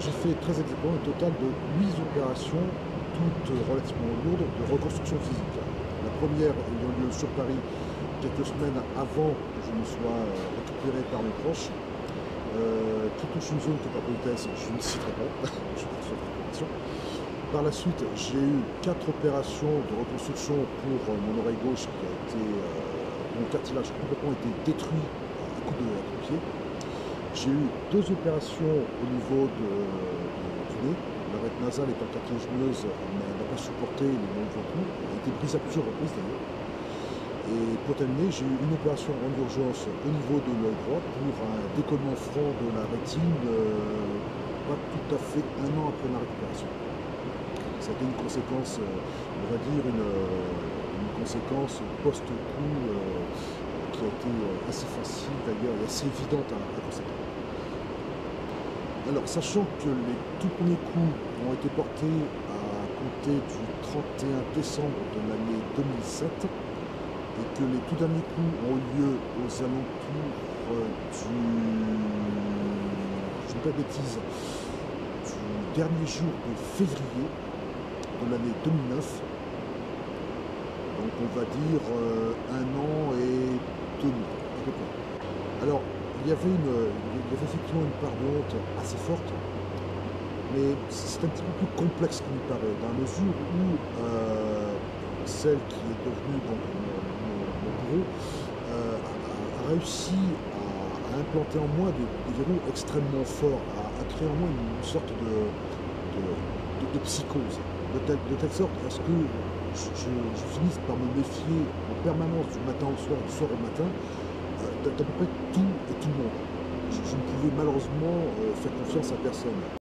Alors j'ai fait très exactement un total de 8 opérations, toutes relativement lourdes, de reconstruction physique. La première ayant lieu sur Paris quelques semaines avant que je ne sois récupéré par mes proches, qui touche une zone de la politesse, je ne citerai pas, je fais cette récupération. Par la suite, j'ai eu 4 opérations de reconstruction pour mon oreille gauche qui a été, dont le cartilage a complètement été détruit à coups de pied. J'ai eu 2 opérations au niveau du nez. L'arête nasale étant cartilagineuse, n'a pas supporté les nombreux coups. Elle a été brisée à plusieurs reprises d'ailleurs. Et pour terminer, j'ai eu une opération en urgence au niveau de l'œil droit pour un décollement franc de la rétine, pas tout à fait un an après ma récupération. Ça a été une conséquence, on va dire, une conséquence post-coup qui a été assez facile d'ailleurs et assez évidente à constater. Alors, sachant que les tout premiers coups ont été portés à compter du 31 décembre de l'année 2007 et que les tout derniers coups ont eu lieu aux alentours je ne dis pas de bêtises, du dernier jour de février de l'année 2009, donc on va dire 1 an et 2 mois à peu près. Alors, il y avait effectivement une part de honte assez forte, mais c'est un petit peu plus complexe qu'il me paraît, dans la mesure où celle qui est devenue donc mon bourreau a réussi à implanter en moi des verrous extrêmement forts, à créer en moi une sorte de psychose, de telle sorte à ce que je finisse par me méfier en permanence du matin au soir, du soir au matin, d'à peu près tout et tout le monde. Je ne pouvais malheureusement faire confiance à personne.